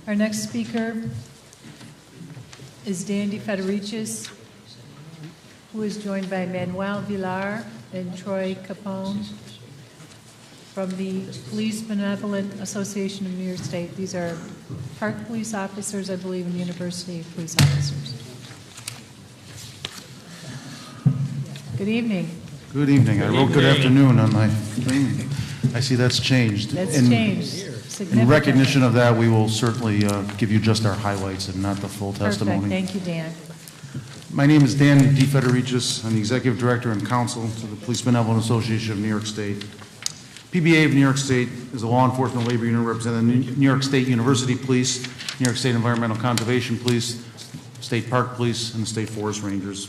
Our next speaker is Dan De Federicis, who is joined by Manuel Villar and Troy Caupain from the Police Benevolent Association of New York State. These are park police officers, I believe, and University of Police officers. Good evening. Good evening. I wrote good afternoon on my thing. I see that's changed. That's changed significantly. In recognition of that, we will certainly give you just our highlights and not the full testimony. Perfect. Thank you, Dan. My name is Dan De Federicis. I'm the Executive Director and Counsel to the Police Benevolent Association of New York State. PBA of New York State is a law enforcement labor unit representing the New York State University Police, New York State Environmental Conservation Police, State Park Police, and the State Forest Rangers.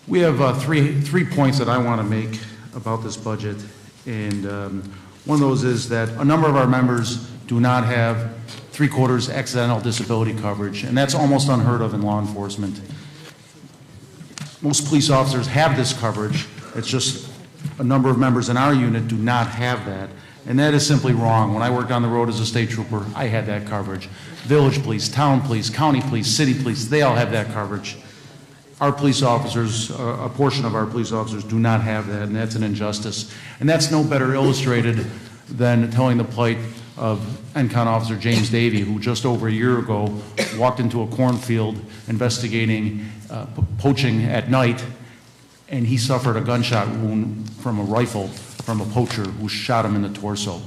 We have three points that I want to make about this budget, and one of those is that a number of our members do not have three-quarters accidental disability coverage, and that's almost unheard of in law enforcement. Most police officers have this coverage. It's just a number of members in our unit do not have that, and that is simply wrong. When I worked on the road as a state trooper, I had that coverage. Village police, town police, county police, city police, they all have that coverage. Our police officers, a portion of our police officers do not have that, and that's an injustice. And that's no better illustrated than telling the plight of ENCON Officer James Davey, who just over a year ago walked into a cornfield investigating poaching at night, and he suffered a gunshot wound from a rifle from a poacher who shot him in the torso.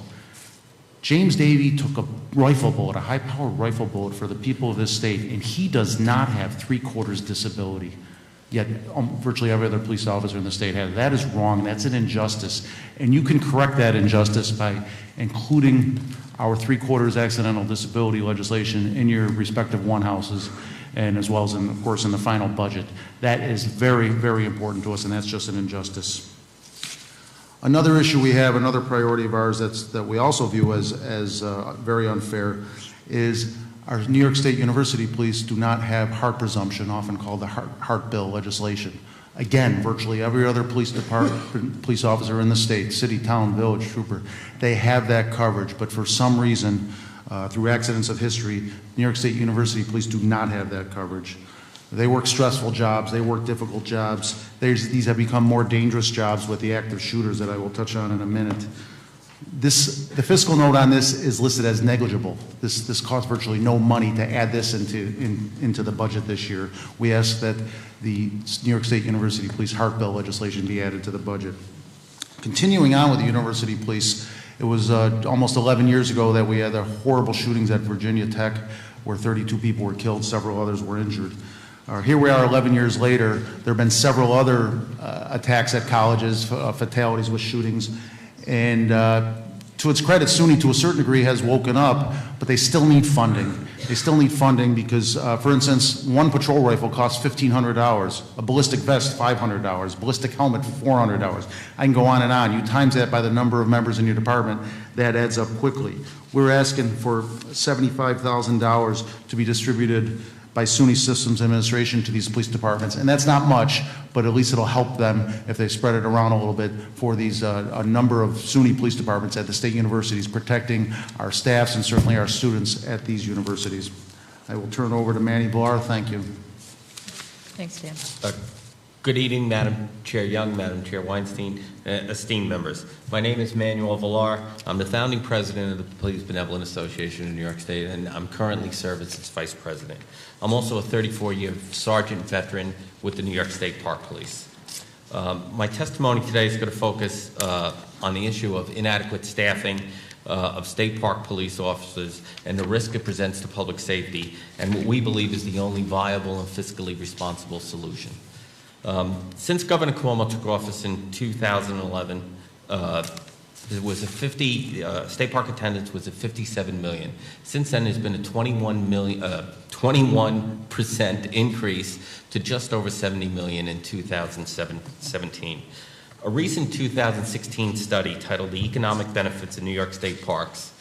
James Davey took a rifle bullet, a high-powered rifle bullet for the people of this state, and he does not have three-quarters disability. Yet virtually every other police officer in the state has. That is wrong. That's an injustice. And you can correct that injustice by including our three-quarters accidental disability legislation in your respective one houses, and as well as, of course, in the final budget. That is very, very important to us, and that's just an injustice. Another issue we have, another priority of ours that we also view as very unfair, is our New York State University police do not have HART presumption, often called the HART bill legislation. Again, virtually every other police officer in the state, city, town, village, trooper, they have that coverage, but for some reason, through accidents of history, New York State University police do not have that coverage. They work stressful jobs, they work difficult jobs. These have become more dangerous jobs with the active shooters that I will touch on in a minute. The fiscal note on this is listed as negligible. This costs virtually no money to add this into the budget this year. We ask that the New York State University Police HART bill legislation be added to the budget. Continuing on with the University Police, it was almost 11 years ago that we had the horrible shootings at Virginia Tech, where 32 people were killed, several others were injured. Here we are 11 years later. There have been several other attacks at colleges, fatalities with shootings. And to its credit, SUNY to a certain degree has woken up, but they still need funding. They still need funding because, for instance, one patrol rifle costs $1,500, a ballistic vest $500, ballistic helmet $400. I can go on and on. You times that by the number of members in your department, that adds up quickly. We're asking for $75,000 to be distributed by SUNY Systems Administration to these police departments. And that's not much, but at least it'll help them if they spread it around a little bit for these a number of SUNY police departments at the state universities, protecting our staffs and certainly our students at these universities. I will turn it over to Manny Villar. Thank you. Thanks, Dan. Good evening, Madam Chair Young, Madam Chair Weinstein, esteemed members. My name is Manuel Villar. I'm the founding president of the Police Benevolent Association of New York State, and I'm currently serving as its vice president. I'm also a 34-year sergeant veteran with the New York State Park Police. My testimony today is going to focus on the issue of inadequate staffing of state park police officers and the risk it presents to public safety, and what we believe is the only viable and fiscally responsible solution. Since Governor Cuomo took office in 2011, there was a state park attendance was at 57 million. Since then, there's been a 21% increase to just over 70 million in 2017. A recent 2016 study titled "The Economic Benefits of New York State Parks"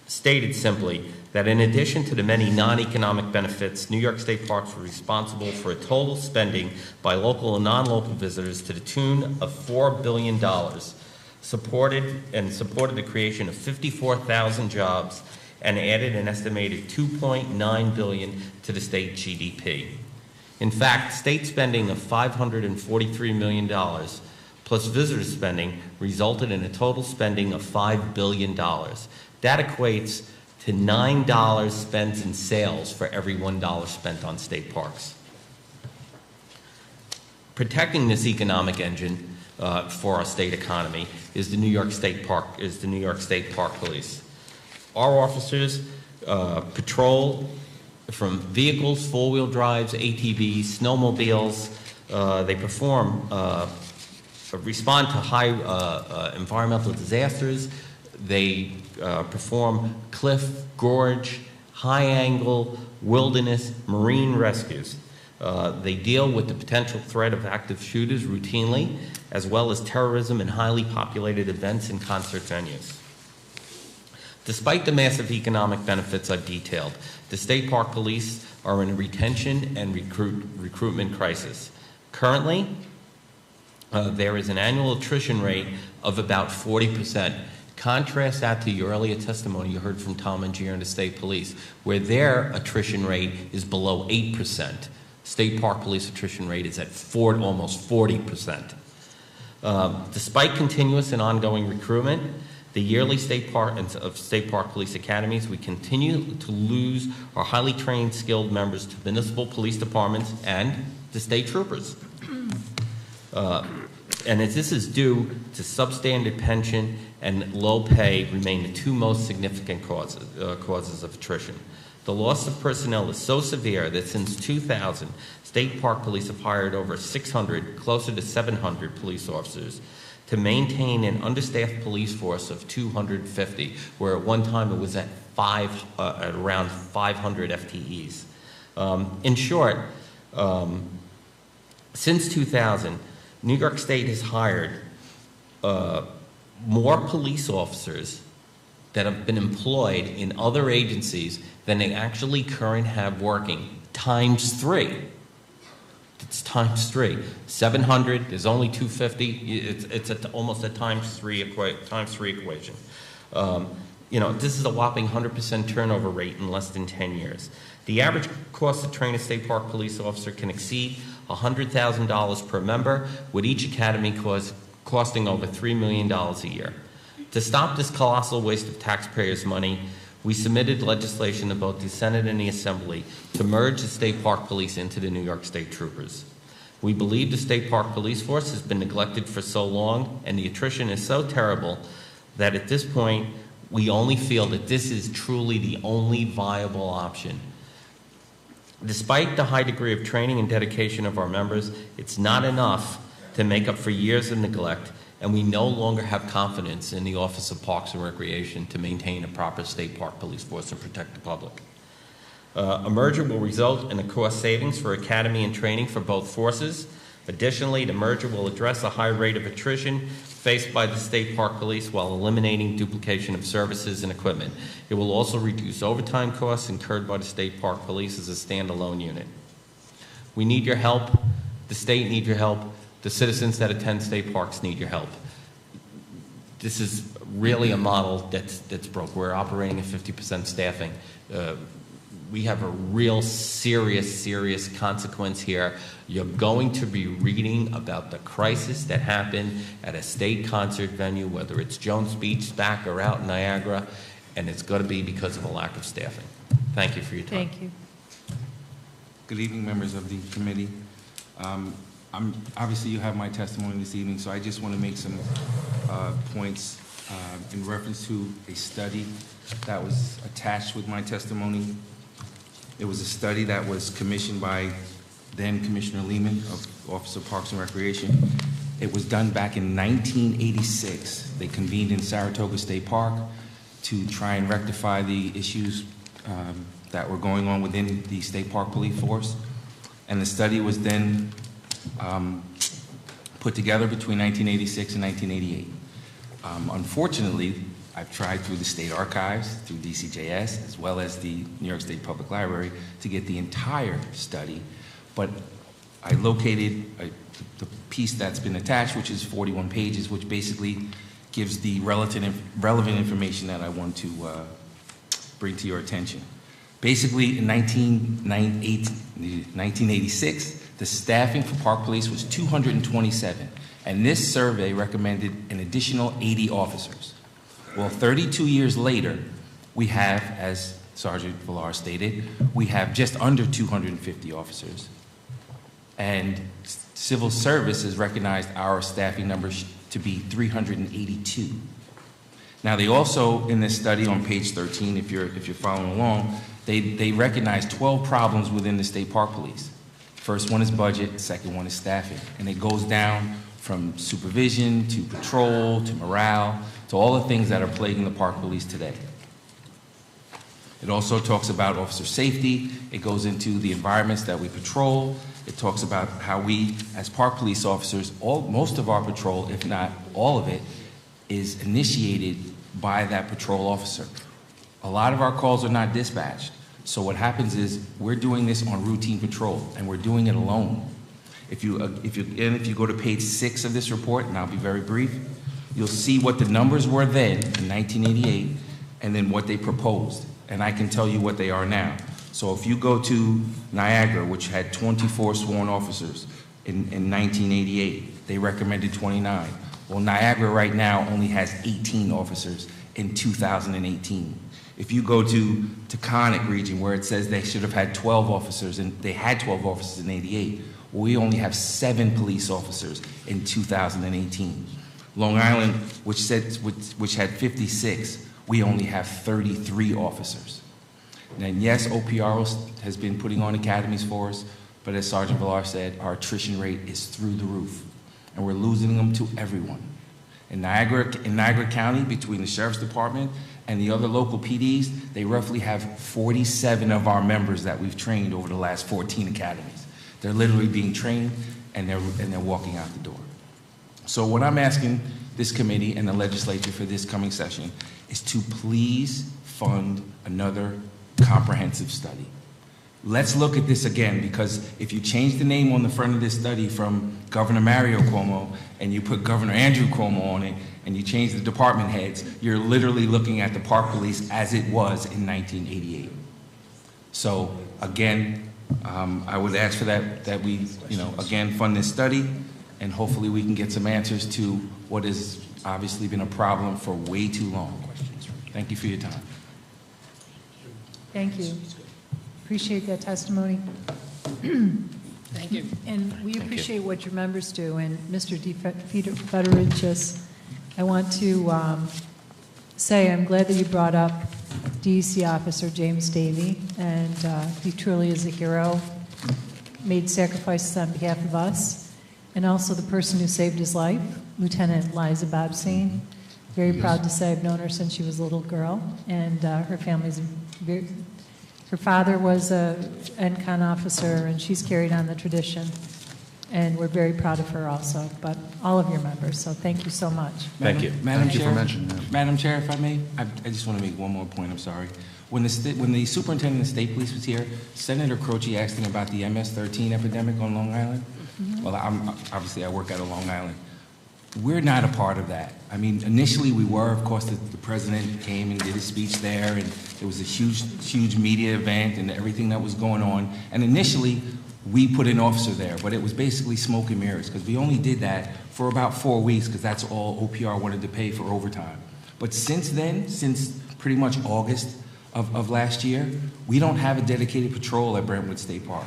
stated simply that in addition to the many non-economic benefits, New York State Parks were responsible for a total spending by local and non-local visitors to the tune of $4 billion supported the creation of 54,000 jobs and added an estimated $2.9 billion to the state GDP. In fact, state spending of $543 million plus visitor spending resulted in a total spending of $5 billion. That equates to $9 spent in sales for every $1 spent on state parks. Protecting this economic engine for our state economy is the New York State Park Police. Our officers patrol from vehicles, four-wheel drives, ATVs, snowmobiles. They respond to high environmental disasters. They perform cliff, gorge, high-angle, wilderness, marine rescues. They deal with the potential threat of active shooters routinely, as well as terrorism and highly populated events and concert venues. Despite the massive economic benefits I've detailed, the State Park Police are in a retention and recruitment crisis. Currently, there is an annual attrition rate of about 40%. Contrast that to your earlier testimony you heard from Tom and Gier and the State Police, where their attrition rate is below 8%. State Park Police attrition rate is at almost 40%. Despite continuous and ongoing recruitment, the yearly State Park Police Academies, we continue to lose our highly trained, skilled members to municipal police departments and the state troopers. And this is due to substandard pension and low pay remain the two most significant causes of attrition. The loss of personnel is so severe that since 2000, State Park Police have hired over 600, closer to 700 police officers to maintain an understaffed police force of 250, where at one time it was at around 500 FTEs. In short, since 2000, New York State has hired more police officers that have been employed in other agencies than they actually currently have working, times 3. It's times 3. 700, there's only 250. It's almost a times 3 equation. This is a whopping 100% turnover rate in less than 10 years. The average cost to train a State Park Police officer can exceed $100,000 per member, with each academy costing over $3 million a year. To stop this colossal waste of taxpayers' money, we submitted legislation to both the Senate and the Assembly to merge the State Park Police into the New York State Troopers. We believe the State Park Police Force has been neglected for so long, and the attrition is so terrible that at this point, we only feel that this is truly the only viable option. Despite the high degree of training and dedication of our members, it's not enough to make up for years of neglect, and we no longer have confidence in the Office of Parks and Recreation to maintain a proper State Park Police Force and protect the public. A merger will result in a cost savings for academy and training for both forces. Additionally, the merger will address a high rate of attrition faced by the State Park Police while eliminating duplication of services and equipment. It will also reduce overtime costs incurred by the State Park Police as a standalone unit. We need your help. The state needs your help. The citizens that attend state parks need your help. This is really a model that's broke. We're operating at 50% staffing. We have a real serious consequence here. You're going to be reading about the crisis that happened at a state concert venue, whether it's Jones Beach, SPAC, or out in Niagara, and it's going to be because of a lack of staffing. Thank you for your time. Thank you. Good evening, members of the committee. Obviously, you have my testimony this evening, so I just want to make some points in reference to a study that was attached with my testimony. It was a study that was commissioned by then Commissioner Lehman of Office of Parks and Recreation. It was done back in 1986. They convened in Saratoga State Park to try and rectify the issues that were going on within the State Park Police Force. And the study was then put together between 1986 and 1988. Unfortunately, I've tried through the state archives, through DCJS, as well as the New York State Public Library to get the entire study, but I located the piece that's been attached, which is 41 pages, which basically gives the relevant information that I want to bring to your attention. Basically, in 1986, the staffing for Park Police was 227, and this survey recommended an additional 80 officers. Well, 32 years later, we have, as Sergeant Villar stated, we have just under 250 officers. And civil service has recognized our staffing numbers to be 382. Now, they also, in this study on page 13, if you're following along, they recognize 12 problems within the state park police. First one is budget, second one is staffing. And it goes down from supervision to patrol to morale to all the things that are plaguing the park police today. It also talks about officer safety. It goes into the environments that we patrol. It talks about how we, as park police officers, most of our patrol, if not all of it, is initiated by that patrol officer. A lot of our calls are not dispatched. So what happens is we're doing this on routine patrol, and we're doing it alone. If you go to page 6 of this report, and I'll be very brief, you'll see what the numbers were then in 1988, and then what they proposed. And I can tell you what they are now. So if you go to Niagara, which had 24 sworn officers in 1988, they recommended 29. Well, Niagara right now only has 18 officers in 2018. If you go to Taconic region, where it says they should have had 12 officers, and they had 12 officers in 88, well, we only have 7 police officers in 2018. Long Island, which had 56, we only have 33 officers. And yes, OPR has been putting on academies for us, but as Sergeant Villar said, our attrition rate is through the roof, and we're losing them to everyone. In Niagara County, between the Sheriff's Department and the other local PDs, they roughly have 47 of our members that we've trained over the last 14 academies. They're literally being trained, and they're walking out the door. So what I'm asking this committee and the legislature for this coming session is to please fund another comprehensive study. Let's look at this again, because if you change the name on the front of this study from Governor Mario Cuomo and you put Governor Andrew Cuomo on it and you change the department heads, you're literally looking at the park police as it was in 1988. So again, I would ask for that we, again, fund this study, and hopefully we can get some answers to what has obviously been a problem for way too long. Thank you for your time. Thank you. Appreciate that testimony. Thank you. And we appreciate what your members do. And Mr. De Federicis, I want to say I'm glad that you brought up DEC Officer James Davey, and he truly is a hero, made sacrifices on behalf of us, and also the person who saved his life, Lieutenant Liza Babsine. Very proud to say I've known her since she was a little girl, and her family's very, her father was a NCON officer, and she's carried on the tradition, and we're very proud of her also, but all of your members, so thank you so much. Thank you. Madam Thank you Chair, for mentioning that. Madam Chair, if I may, I just want to make one more point, I'm sorry. When the superintendent of state police was here, Senator Croce asked him about the MS-13 epidemic on Long Island. Mm-hmm. Well, obviously I work out of Long Island. We're not a part of that. I mean, initially we were, of course, the president came and did his speech there, and it was a huge media event and everything that was going on. And initially, we put an officer there, but it was basically smoke and mirrors, because we only did that for about 4 weeks, because that's all OPR wanted to pay for overtime. But since then, since pretty much August of last year, we don't have a dedicated patrol at Brentwood State Park.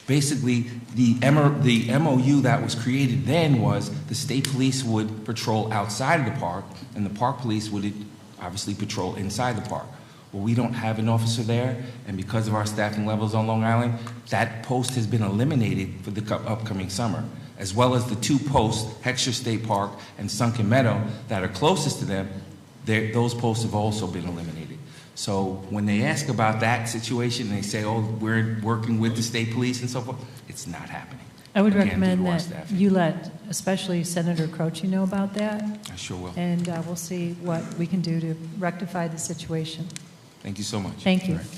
Basically, the MOU that was created then was the state police would patrol outside of the park, and the park police would obviously patrol inside the park. Well, we don't have an officer there, and because of our staffing levels on Long Island, that post has been eliminated for the upcoming summer, as well as the 2 posts, Heckscher State Park and Sunken Meadow, that are closest to them. Those posts have also been eliminated. So when they ask about that situation, they say, oh, we're working with the state police and so forth, it's not happening. I would Again, recommend due to our that staffing. you let, especially Senator Croce, know about that, I sure will. and we'll see what we can do to rectify the situation. Thank you so much. Thank you. Thank